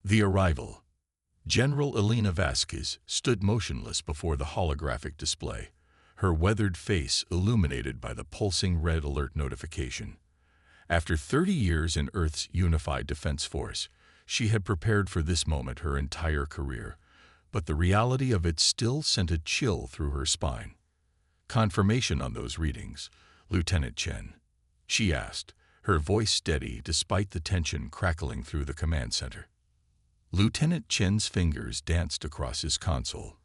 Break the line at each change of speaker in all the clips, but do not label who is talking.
The arrival. General Elena Vasquez stood motionless before the holographic display, her weathered face illuminated by the pulsing red alert notification. After 30 years in Earth's unified defense force, she had prepared for this moment her entire career, but the reality of it still sent a chill through her spine. "Confirmation on those readings, Lieutenant Chen?" she asked, her voice steady despite the tension crackling through the command center. Lieutenant Chen's fingers danced across his console.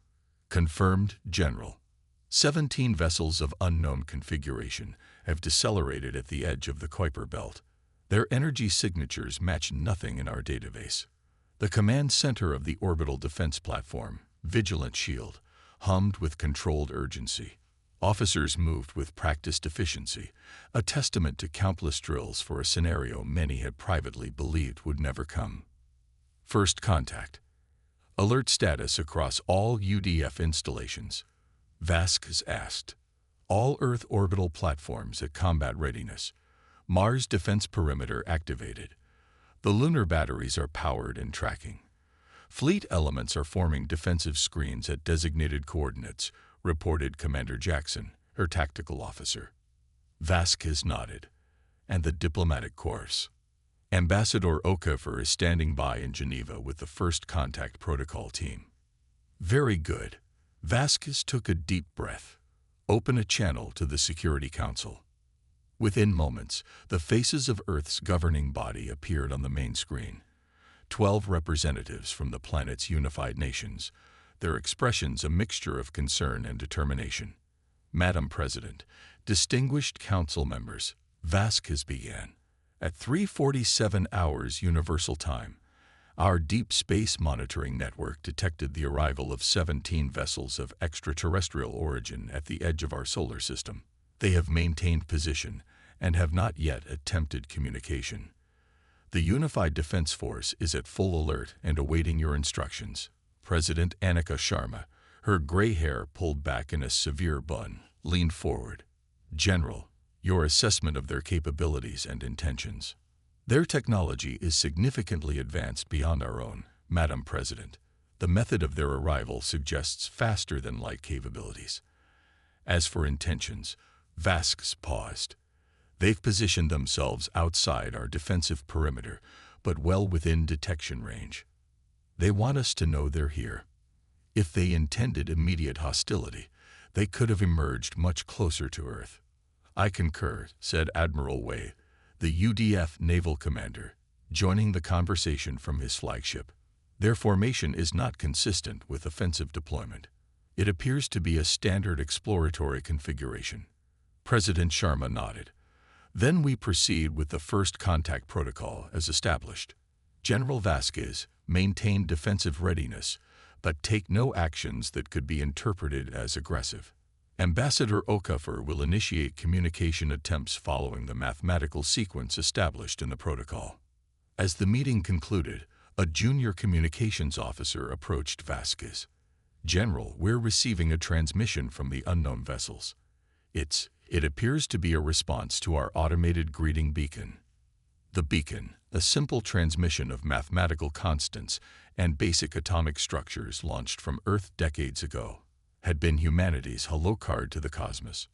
"Confirmed, General. 17 vessels of unknown configuration have decelerated at the edge of the Kuiper Belt. Their energy signatures match nothing in our database." The command center of the orbital defense platform, Vigilant Shield, hummed with controlled urgency. Officers moved with practiced efficiency, a testament to countless drills for a scenario many had privately believed would never come. First contact. Alert status across all UDF installations, Vasquez asked. All Earth orbital platforms at combat readiness. Mars defense perimeter activated. The lunar batteries are powered and tracking. Fleet elements are forming defensive screens at designated coordinates, reported Commander Jackson, her tactical officer. Vasquez nodded. "And the diplomatic course?" "Ambassador Okafor is standing by in Geneva with the first contact protocol team." "Very good." Vasquez took a deep breath. "Open a channel to the Security Council." Within moments, the faces of Earth's governing body appeared on the main screen. 12 representatives from the planet's unified nations, their expressions a mixture of concern and determination. "Madam President, distinguished council members," Vasquez began. "At 3:47 hours Universal Time, our Deep Space Monitoring Network detected the arrival of 17 vessels of extraterrestrial origin at the edge of our solar system. They have maintained position and have not yet attempted communication. The Unified Defense Force is at full alert and awaiting your instructions." President Annika Sharma, her gray hair pulled back in a severe bun, leaned forward. "General, your assessment of their capabilities and intentions." "Their technology is significantly advanced beyond our own, Madam President. The method of their arrival suggests faster-than-light capabilities. As for intentions," Vasquez paused. "They've positioned themselves outside our defensive perimeter, but well within detection range. They want us to know they're here. If they intended immediate hostility, they could have emerged much closer to Earth." "I concur," said Admiral Wei, the UDF naval commander, joining the conversation from his flagship. "Their formation is not consistent with offensive deployment. It appears to be a standard exploratory configuration." President Sharma nodded. "Then we proceed with the first contact protocol as established. General Vasquez, maintain defensive readiness, but take no actions that could be interpreted as aggressive. Ambassador Okafor will initiate communication attempts following the mathematical sequence established in the protocol." As the meeting concluded, a junior communications officer approached Vasquez. "General, we're receiving a transmission from the unknown vessels. It appears to be a response to our automated greeting beacon." The beacon, a simple transmission of mathematical constants and basic atomic structures launched from Earth decades ago, had been humanity's hello card to the cosmos.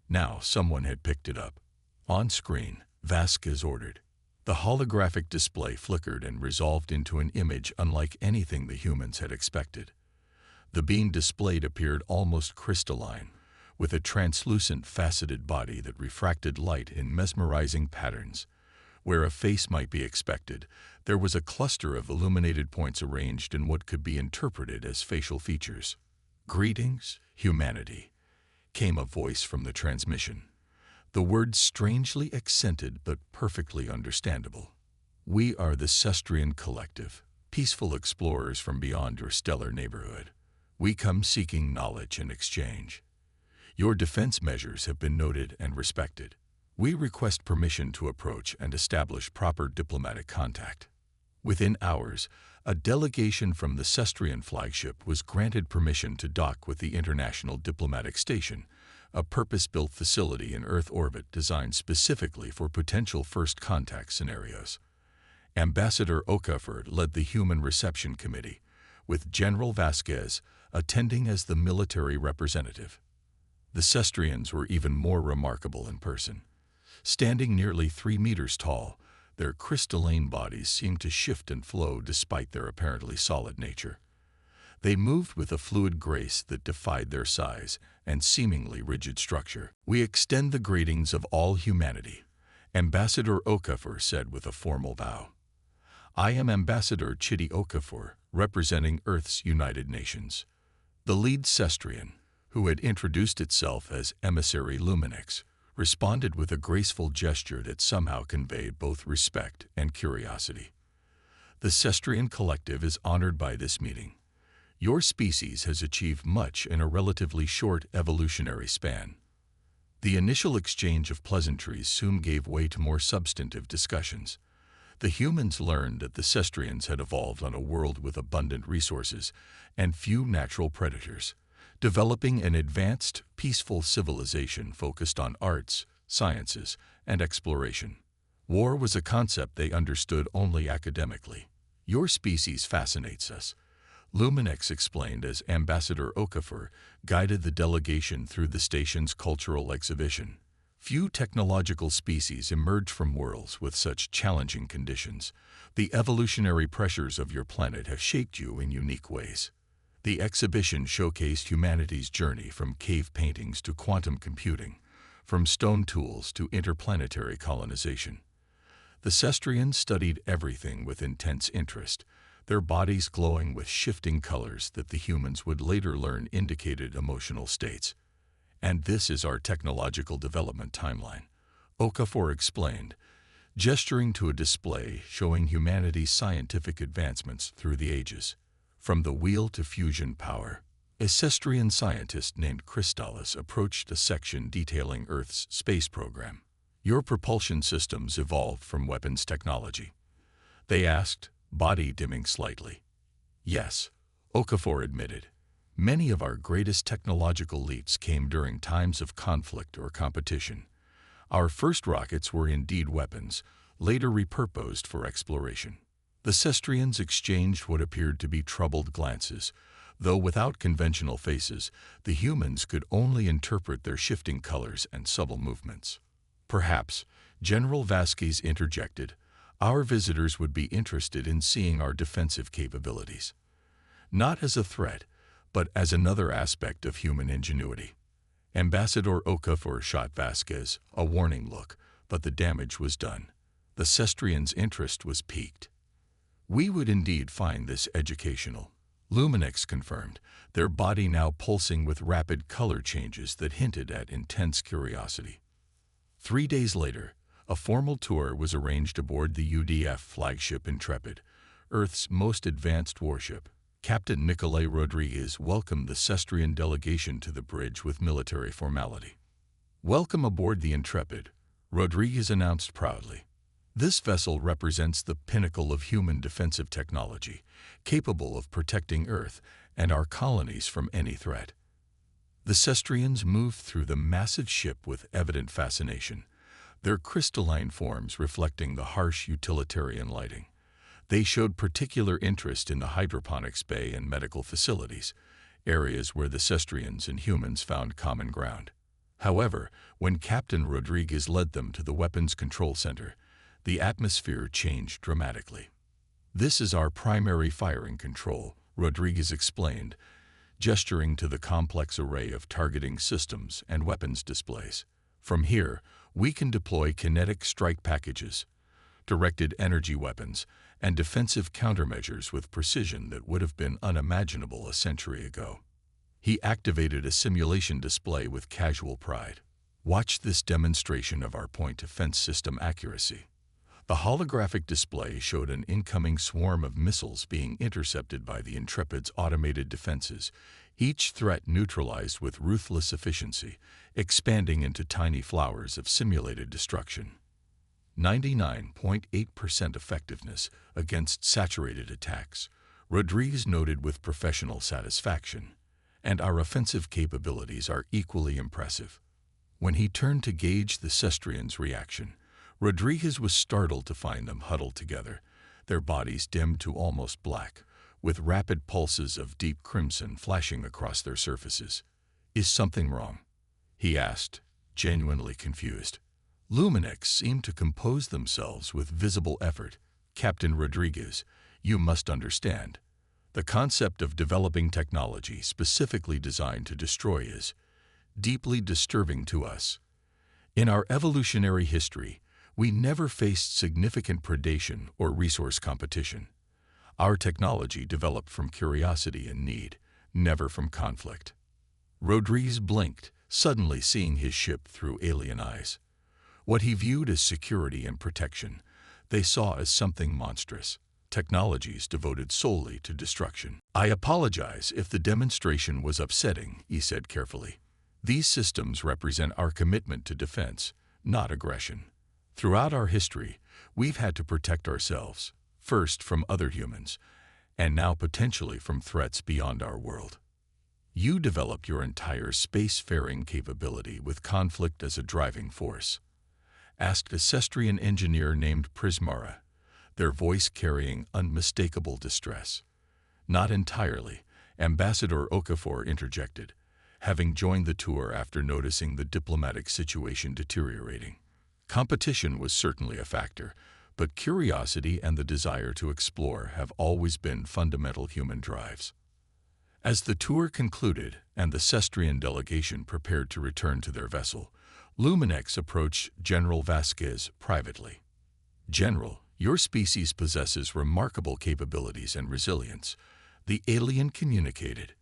Now someone had picked it up. "On screen," Vasquez ordered. The holographic display flickered and resolved into an image unlike anything the humans had expected. The being displayed appeared almost crystalline, with a translucent faceted body that refracted light in mesmerizing patterns. Where a face might be expected, there was a cluster of illuminated points arranged in what could be interpreted as facial features. "Greetings, humanity," came a voice from the transmission. The words strangely accented but perfectly understandable. "We are the Cestrian Collective, peaceful explorers from beyond your stellar neighborhood. We come seeking knowledge and exchange. Your defense measures have been noted and respected. We request permission to approach and establish proper diplomatic contact." Within hours, a delegation from the Cestrian flagship was granted permission to dock with the International Diplomatic Station, a purpose-built facility in Earth orbit designed specifically for potential first contact scenarios. Ambassador Okafor led the Human Reception Committee, with General Vasquez attending as the military representative. The Cestrians were even more remarkable in person. Standing nearly 3 meters tall, their crystalline bodies seemed to shift and flow despite their apparently solid nature. They moved with a fluid grace that defied their size and seemingly rigid structure. "We extend the greetings of all humanity," Ambassador Okafor said with a formal bow. "I am Ambassador Chidi Okafor, representing Earth's United Nations." The lead Cestrian, who had introduced itself as Emissary Luminix, responded with a graceful gesture that somehow conveyed both respect and curiosity. "The Cestrian Collective is honored by this meeting. Your species has achieved much in a relatively short evolutionary span." The initial exchange of pleasantries soon gave way to more substantive discussions. The humans learned that the Cestrians had evolved on a world with abundant resources and few natural predators, developing an advanced, peaceful civilization focused on arts, sciences, and exploration. War was a concept they understood only academically. "Your species fascinates us," Luminix explained as Ambassador Okafor guided the delegation through the station's cultural exhibition. "Few technological species emerge from worlds with such challenging conditions. The evolutionary pressures of your planet have shaped you in unique ways." The exhibition showcased humanity's journey from cave paintings to quantum computing, from stone tools to interplanetary colonization. The Cestrians studied everything with intense interest, their bodies glowing with shifting colors that the humans would later learn indicated emotional states. "And this is our technological development timeline," Okafor explained, gesturing to a display showing humanity's scientific advancements through the ages. From the wheel to fusion power. A Cestrian scientist named Crystallis approached a section detailing Earth's space program. "Your propulsion systems evolved from weapons technology?" they asked, body dimming slightly. "Yes," Okafor admitted. "Many of our greatest technological leaps came during times of conflict or competition. Our first rockets were indeed weapons, later repurposed for exploration." The Cestrians exchanged what appeared to be troubled glances, though without conventional faces, the humans could only interpret their shifting colors and subtle movements. "Perhaps," General Vasquez interjected, "our visitors would be interested in seeing our defensive capabilities. Not as a threat, but as another aspect of human ingenuity." Ambassador Okafor shot Vasquez a warning look, but the damage was done. The Cestrians' interest was piqued. "We would indeed find this educational," Luminix confirmed, their body now pulsing with rapid color changes that hinted at intense curiosity. 3 days later, a formal tour was arranged aboard the UDF flagship Intrepid, Earth's most advanced warship. Captain Nicolai Rodriguez welcomed the Cestrian delegation to the bridge with military formality. "Welcome aboard the Intrepid," Rodriguez announced proudly. "This vessel represents the pinnacle of human defensive technology, capable of protecting Earth and our colonies from any threat." The Cestrians moved through the massive ship with evident fascination, their crystalline forms reflecting the harsh utilitarian lighting. They showed particular interest in the hydroponics bay and medical facilities, areas where the Cestrians and humans found common ground. However, when Captain Rodriguez led them to the weapons control center, the atmosphere changed dramatically. "This is our primary firing control," Rodriguez explained, gesturing to the complex array of targeting systems and weapons displays. "From here, we can deploy kinetic strike packages, directed energy weapons, and defensive countermeasures with precision that would have been unimaginable a century ago." He activated a simulation display with casual pride. "Watch this demonstration of our point-defense system accuracy." The holographic display showed an incoming swarm of missiles being intercepted by the Intrepid's automated defenses, each threat neutralized with ruthless efficiency, expanding into tiny flowers of simulated destruction. 99.8% effectiveness against saturated attacks, Rodriguez noted with professional satisfaction. "And our offensive capabilities are equally impressive." When he turned to gauge the Cestrians' reaction, Rodriguez was startled to find them huddled together, their bodies dimmed to almost black, with rapid pulses of deep crimson flashing across their surfaces. "Is something wrong?" he asked, genuinely confused. Luminex seemed to compose themselves with visible effort. "Captain Rodriguez, you must understand. The concept of developing technology specifically designed to destroy is deeply disturbing to us. In our evolutionary history, we never faced significant predation or resource competition. Our technology developed from curiosity and need, never from conflict." Rodriguez blinked, suddenly seeing his ship through alien eyes. What he viewed as security and protection, they saw as something monstrous. Technologies devoted solely to destruction. "I apologize if the demonstration was upsetting," he said carefully. "These systems represent our commitment to defense, not aggression. Throughout our history, we've had to protect ourselves, first from other humans, and now potentially from threats beyond our world. You developed your entire spacefaring capability with conflict as a driving force," asked a Cestrian engineer named Prismara, their voice carrying unmistakable distress. "Not entirely," Ambassador Okafor interjected, having joined the tour after noticing the diplomatic situation deteriorating. "Competition was certainly a factor, but curiosity and the desire to explore have always been fundamental human drives." As the tour concluded and the Cestrian delegation prepared to return to their vessel, Luminex approached General Vasquez privately. "General, your species possesses remarkable capabilities and resilience," the alien communicated.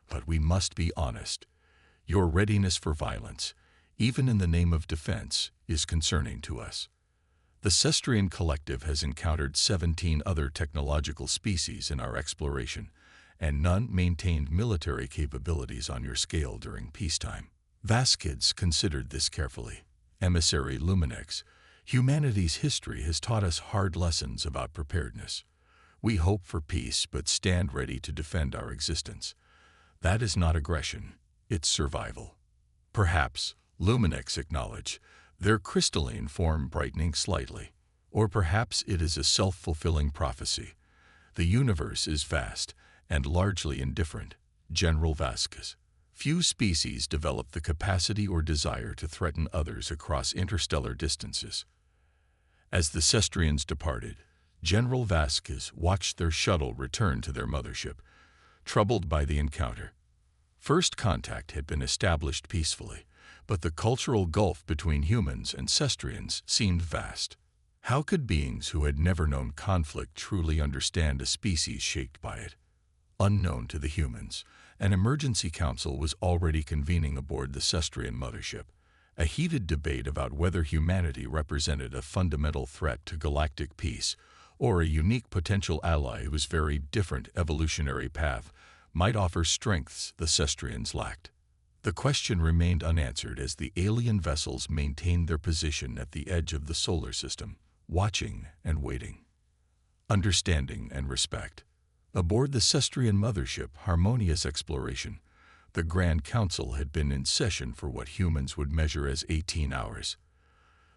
"But we must be honest. Your readiness for violence, even in the name of defense, is concerning to us. The Cestrian Collective has encountered 17 other technological species in our exploration, and none maintained military capabilities on your scale during peacetime." Vasquez considered this carefully. "Emissary Luminex, humanity's history has taught us hard lessons about preparedness. We hope for peace but stand ready to defend our existence. That is not aggression, it's survival." "Perhaps," Luminex acknowledged, their crystalline form brightening slightly. "Or perhaps it is a self-fulfilling prophecy. The universe is vast and largely indifferent." General Vasquez. "Few species develop the capacity or desire to threaten others across interstellar distances." As the Cestrians departed, General Vasquez watched their shuttle return to their mothership, troubled by the encounter. First contact had been established peacefully, but the cultural gulf between humans and Cestrians seemed vast. How could beings who had never known conflict truly understand a species shaped by it? Unknown to the humans, an emergency council was already convening aboard the Cestrian mothership. A heated debate about whether humanity represented a fundamental threat to galactic peace or a unique potential ally whose very different evolutionary path might offer strengths the Cestrians lacked. The question remained unanswered as the alien vessels maintained their position at the edge of the solar system, watching and waiting. Understanding and respect. Aboard the Cestrian mothership Harmonious Exploration, the Grand Council had been in session for what humans would measure as 18 hours.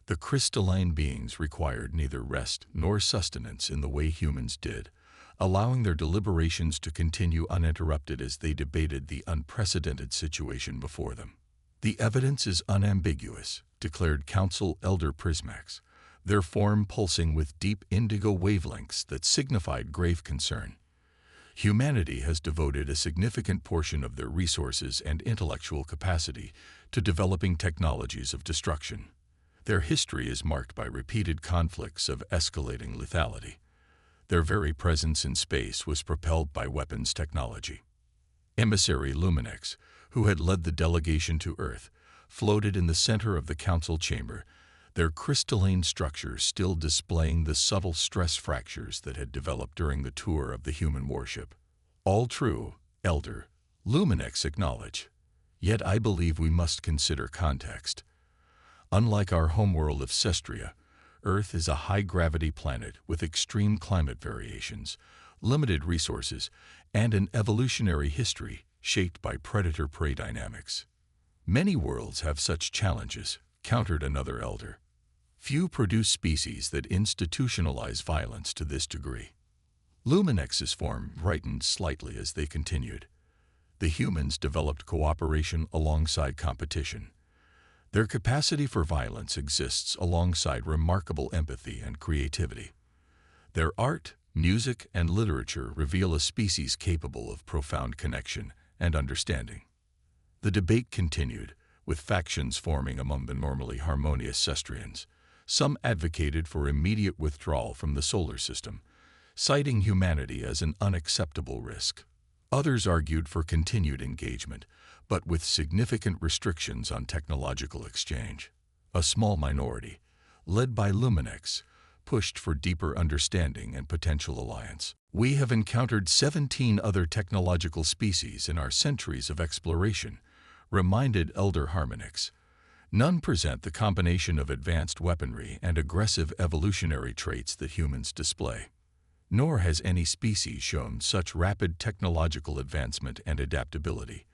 The crystalline beings required neither rest nor sustenance in the way humans did, allowing their deliberations to continue uninterrupted as they debated the unprecedented situation before them. "The evidence is unambiguous," declared Council Elder Prismax, their form pulsing with deep indigo wavelengths that signified grave concern. "Humanity has devoted a significant portion of their resources and intellectual capacity to developing technologies of destruction. Their history is marked by repeated conflicts of escalating lethality. Their very presence in space was propelled by weapons technology." Emissary Luminex, who had led the delegation to Earth, floated in the center of the council chamber, their crystalline structures still displaying the subtle stress fractures that had developed during the tour of the human warship. "All true, Elder," Luminex acknowledged. "Yet I believe we must consider context. Unlike our homeworld of Cestria, Earth is a high-gravity planet with extreme climate variations, limited resources, and an evolutionary history shaped by predator-prey dynamics. Many worlds have such challenges," countered another elder. Few produce species that institutionalize violence to this degree. Luminex's form brightened slightly as they continued. The humans developed cooperation alongside competition. Their capacity for violence exists alongside remarkable empathy and creativity. Their art, music, and literature reveal a species capable of profound connection and understanding. The debate continued, with factions forming among the normally harmonious Cestrians. Some advocated for immediate withdrawal from the solar system, citing humanity as an unacceptable risk. Others argued for continued engagement, but with significant restrictions on technological exchange. A small minority, led by Luminex, pushed for deeper understanding and potential alliance. We have encountered 17 other technological species in our centuries of exploration, reminded Elder Harmonix. None present the combination of advanced weaponry and aggressive evolutionary traits that humans display. Nor has any species shown such rapid technological advancement and adaptability.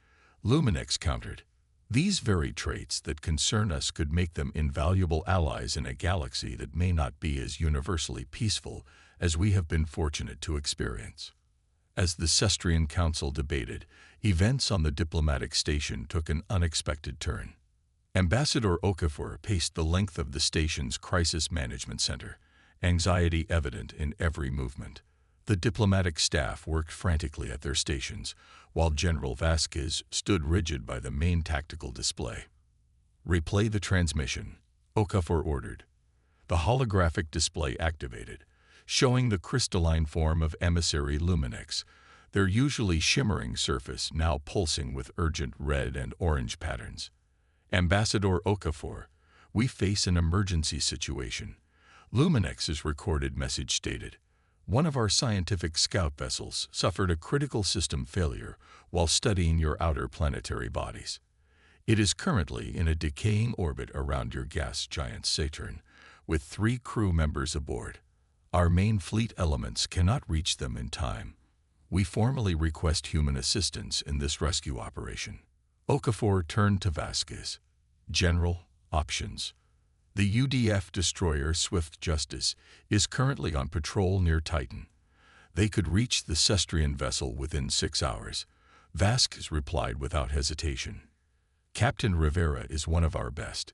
Luminex countered. These very traits that concern us could make them invaluable allies in a galaxy that may not be as universally peaceful as we have been fortunate to experience. As the Cestrian Council debated, events on the diplomatic station took an unexpected turn. Ambassador Okafor paced the length of the station's crisis management center, anxiety evident in every movement. The diplomatic staff worked frantically at their stations, while General Vasquez stood rigid by the main tactical display. "Replay the transmission," Okafor ordered. The holographic display activated, showing the crystalline form of emissary Luminex, their usually shimmering surface now pulsing with urgent red and orange patterns. "Ambassador Okafor, we face an emergency situation." Luminex's recorded message stated, "One of our scientific scout vessels suffered a critical system failure while studying your outer planetary bodies. It is currently in a decaying orbit around your gas giant Saturn, with 3 crew members aboard. Our main fleet elements cannot reach them in time. We formally request human assistance in this rescue operation." Okafor turned to Vasquez. "General, options. The UDF destroyer Swift Justice is currently on patrol near Titan. They could reach the Cestrian vessel within 6 hours." Vasquez replied without hesitation. "Captain Rivera is one of our best.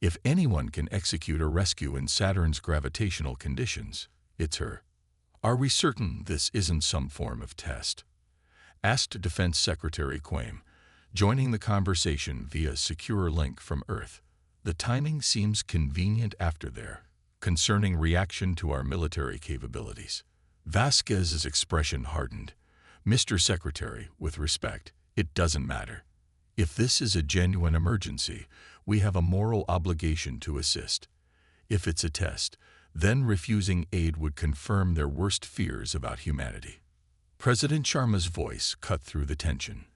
If anyone can execute a rescue in Saturn's gravitational conditions, it's her." "Are we certain this isn't some form of test?" asked Defense Secretary Quaim, joining the conversation via secure link from Earth. "The timing seems convenient after there, concerning reaction to our military capabilities." Vasquez's expression hardened. "Mr. Secretary, with respect, it doesn't matter. If this is a genuine emergency, we have a moral obligation to assist. If it's a test, then refusing aid would confirm their worst fears about humanity." President Sharma's voice cut through the tension.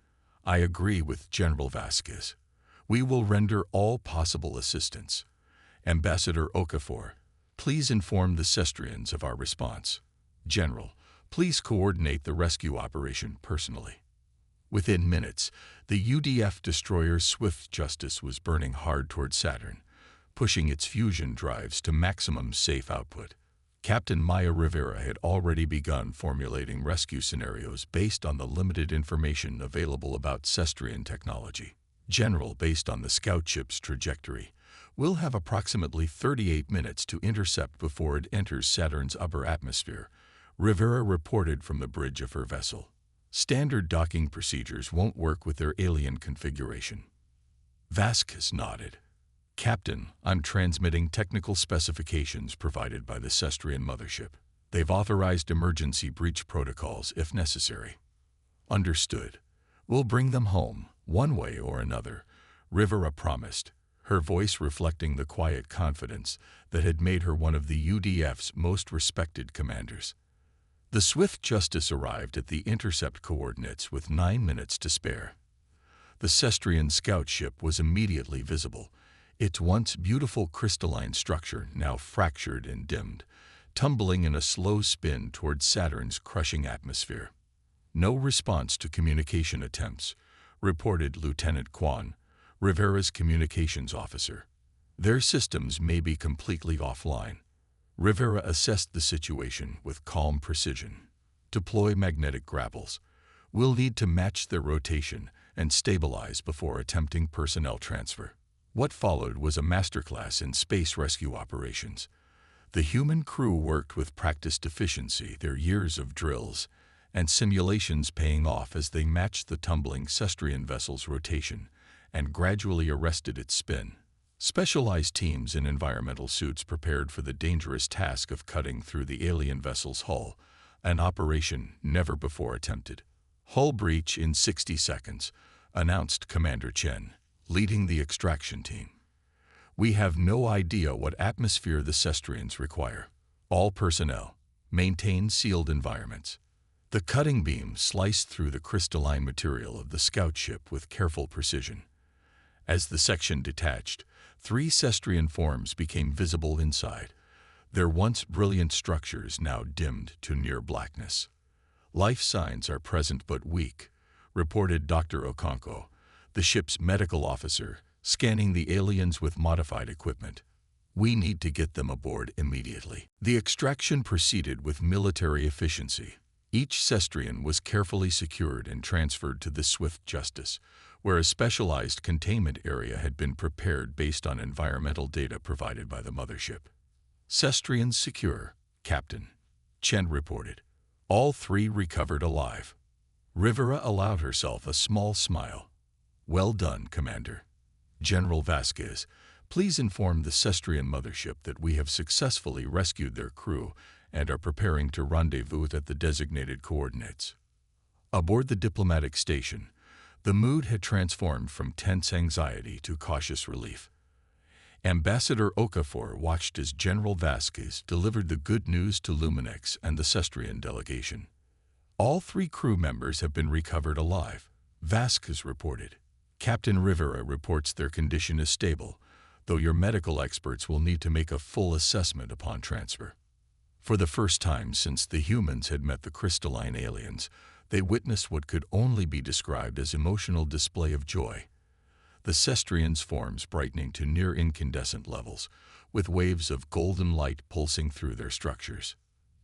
"I agree with General Vasquez. We will render all possible assistance. Ambassador Okafor, please inform the Cestrians of our response. General, please coordinate the rescue operation personally." Within minutes, the UDF destroyer Swift Justice was burning hard toward Saturn, pushing its fusion drives to maximum safe output. Captain Maya Rivera had already begun formulating rescue scenarios based on the limited information available about Cestrian technology. "General, based on the scout ship's trajectory, we'll have approximately 38 minutes to intercept before it enters Saturn's upper atmosphere," Rivera reported from the bridge of her vessel. "Standard docking procedures won't work with their alien configuration." Vasquez nodded. "Captain, I'm transmitting technical specifications provided by the Cestrian mothership. They've authorized emergency breach protocols if necessary." "Understood. We'll bring them home, one way or another," Rivera promised, her voice reflecting the quiet confidence that had made her one of the UDF's most respected commanders. The Swift Justice arrived at the intercept coordinates with 9 minutes to spare. The Cestrian scout ship was immediately visible, its once beautiful crystalline structure now fractured and dimmed, tumbling in a slow spin toward Saturn's crushing atmosphere. "No response to communication attempts," reported Lieutenant Kwan, Rivera's communications officer. Their systems may be completely offline. Rivera assessed the situation with calm precision. Deploy magnetic grapples. We'll need to match their rotation and stabilize before attempting personnel transfer. What followed was a masterclass in space rescue operations. The human crew worked with practiced efficiency, their years of drills and simulations paying off as they matched the tumbling Cestrian vessel's rotation and gradually arrested its spin. Specialized teams in environmental suits prepared for the dangerous task of cutting through the alien vessel's hull, an operation never before attempted. Hull breach in 60 seconds, announced Commander Chen, leading the extraction team. We have no idea what atmosphere the Cestrians require. All personnel, maintain sealed environments. The cutting beam sliced through the crystalline material of the scout ship with careful precision. As the section detached, 3 Cestrian forms became visible inside, their once brilliant structures now dimmed to near blackness. Life signs are present but weak, reported Dr. Okonkwo, the ship's medical officer, scanning the aliens with modified equipment. We need to get them aboard immediately. The extraction proceeded with military efficiency. Each Cestrian was carefully secured and transferred to the Swift Justice, where a specialized containment area had been prepared based on environmental data provided by the mothership. Cestrians secure, Captain, Chen reported. All 3 recovered alive. Rivera allowed herself a small smile. Well done, Commander. General Vasquez, please inform the Cestrian mothership that we have successfully rescued their crew and are preparing to rendezvous at the designated coordinates. Aboard the diplomatic station, the mood had transformed from tense anxiety to cautious relief. Ambassador Okafor watched as General Vasquez delivered the good news to Luminex and the Cestrian delegation. All 3 crew members have been recovered alive, Vasquez reported. Captain Rivera reports their condition is stable, though your medical experts will need to make a full assessment upon transfer. For the first time since the humans had met the crystalline aliens, they witnessed what could only be described as emotional display of joy. The Cestrians' forms brightening to near incandescent levels, with waves of golden light pulsing through their structures.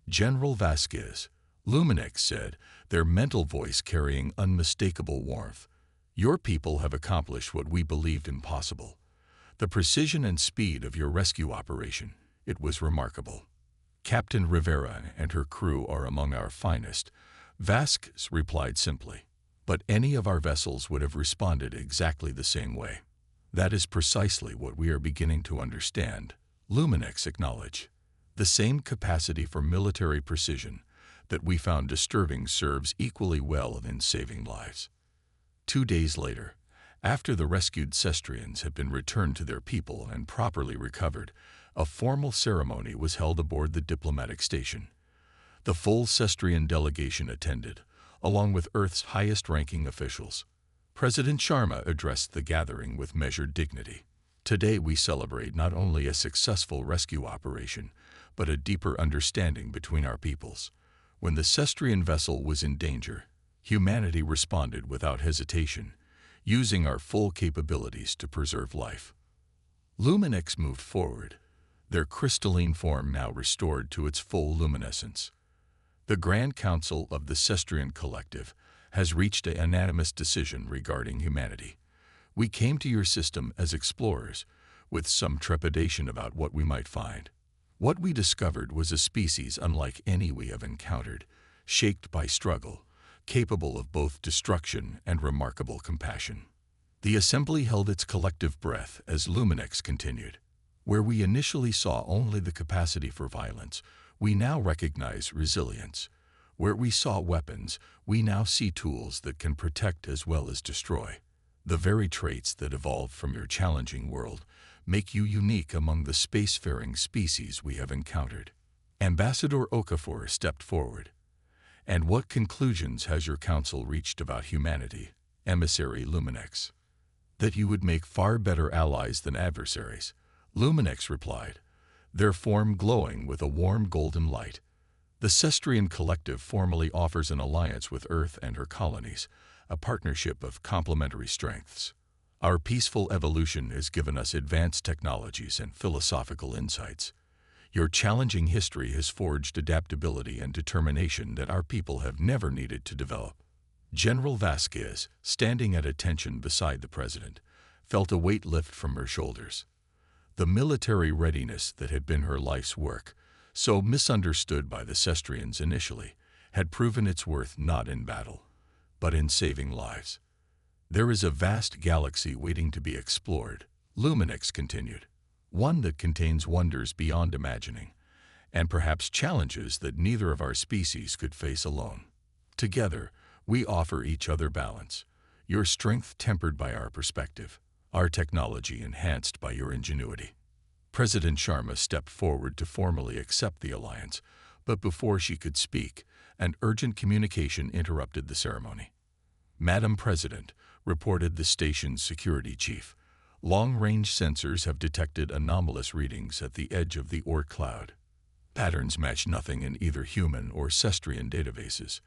General Vasquez, Luminex said, their mental voice carrying unmistakable warmth. Your people have accomplished what we believed impossible. The precision and speed of your rescue operation, it was remarkable. Captain Rivera and her crew are among our finest, Vasquez replied simply. But any of our vessels would have responded exactly the same way. That is precisely what we are beginning to understand, Luminex acknowledged. The same capacity for military precision that we found disturbing serves equally well in saving lives. 2 days later, after the rescued Cestrians had been returned to their people and properly recovered, a formal ceremony was held aboard the diplomatic station. The full Cestrian delegation attended, along with Earth's highest-ranking officials. President Sharma addressed the gathering with measured dignity. Today we celebrate not only a successful rescue operation, but a deeper understanding between our peoples. When the Cestrian vessel was in danger, humanity responded without hesitation, using our full capabilities to preserve life. Luminex moved forward, their crystalline form now restored to its full luminescence. The Grand Council of the Cestrian Collective has reached a unanimous decision regarding humanity. We came to your system as explorers, with some trepidation about what we might find. What we discovered was a species unlike any we have encountered, shaped by struggle, capable of both destruction and remarkable compassion. The assembly held its collective breath as Luminex continued. Where we initially saw only the capacity for violence, we now recognize resilience. Where we saw weapons, we now see tools that can protect as well as destroy. The very traits that evolved from your challenging world make you unique among the spacefaring species we have encountered. Ambassador Okafor stepped forward. And what conclusions has your council reached about humanity, Emissary Luminex? That you would make far better allies than adversaries, Luminex replied, their form glowing with a warm golden light. The Cestrian Collective formally offers an alliance with Earth and her colonies, a partnership of complementary strengths. Our peaceful evolution has given us advanced technologies and philosophical insights. Your challenging history has forged adaptability and determination that our people have never needed to develop. General Vasquez, standing at attention beside the president, felt a weight lift from her shoulders. The military readiness that had been her life's work, so misunderstood by the Cestrians initially, had proven its worth not in battle, but in saving lives. There is a vast galaxy waiting to be explored, Luminix continued, one that contains wonders beyond imagining, and perhaps challenges that neither of our species could face alone. Together, we offer each other balance, your strength tempered by our perspective, our technology enhanced by your ingenuity. President Sharma stepped forward to formally accept the alliance, but before she could speak, an urgent communication interrupted the ceremony. "Madam President," reported the station's security chief, "long-range sensors have detected anomalous readings at the edge of the Oort cloud. Patterns match nothing in either human or Cestrian databases."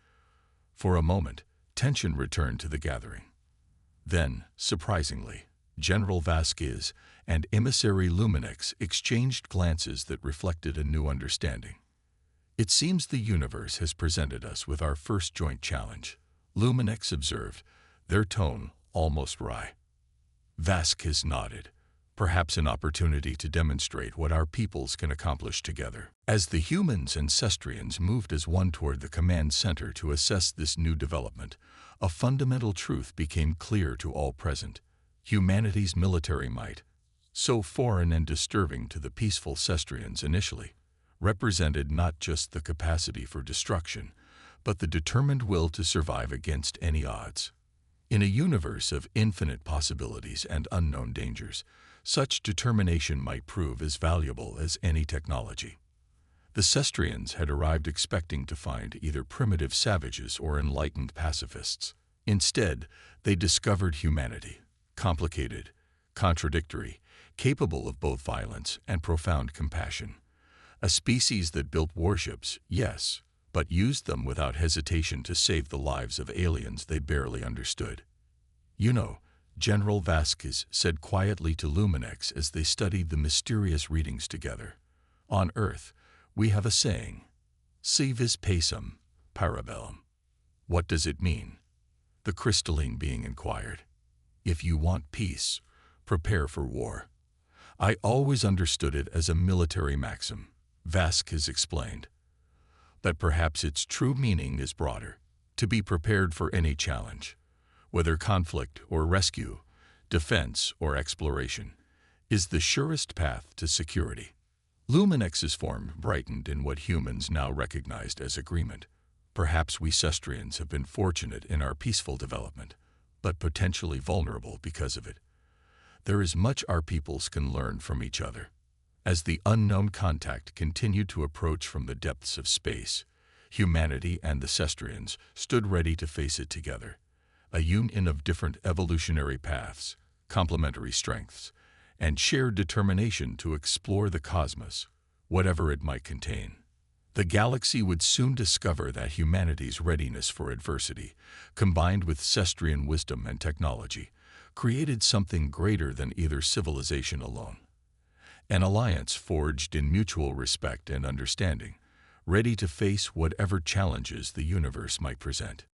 For a moment, tension returned to the gathering. Then, surprisingly, General Vasquez and emissary Luminix exchanged glances that reflected a new understanding. "It seems the universe has presented us with our first joint challenge," Luminix observed, their tone almost wry. Vasquez nodded, perhaps an opportunity to demonstrate what our peoples can accomplish together. As the humans and Cestrians moved as one toward the command center to assess this new development, a fundamental truth became clear to all present. Humanity's military might, so foreign and disturbing to the peaceful Cestrians initially, represented not just the capacity for destruction, but the determined will to survive against any odds. In a universe of infinite possibilities and unknown dangers, such determination might prove as valuable as any technology. The Cestrians had arrived expecting to find either primitive savages or enlightened pacifists. Instead, they discovered humanity, complicated, contradictory, capable of both violence and profound compassion. A species that built warships, yes, but used them without hesitation to save the lives of aliens they barely understood. "You know," General Vasquez said quietly to Luminix as they studied the mysterious readings together, "on Earth, we have a saying, si vis pacem, parabellum." "What does it mean?" the crystalline being inquired. "If you want peace, prepare for war." "I always understood it as a military maxim," Vasquez explained. "But perhaps its true meaning is broader, to be prepared for any challenge, whether conflict or rescue, defense or exploration, is the surest path to security." Luminix's form brightened in what humans now recognized as agreement. Perhaps we Cestrians have been fortunate in our peaceful development, but potentially vulnerable because of it. There is much our peoples can learn from each other. As the unknown contact continued to approach from the depths of space, humanity and the Cestrians stood ready to face it together, a union of different evolutionary paths, complementary strengths, and shared determination to explore the cosmos, whatever it might contain. The galaxy would soon discover that humanity's readiness for adversity, combined with Cestrian wisdom and technology, created something greater than either civilization alone. An alliance forged in mutual respect and understanding, ready to face whatever challenges the universe might present.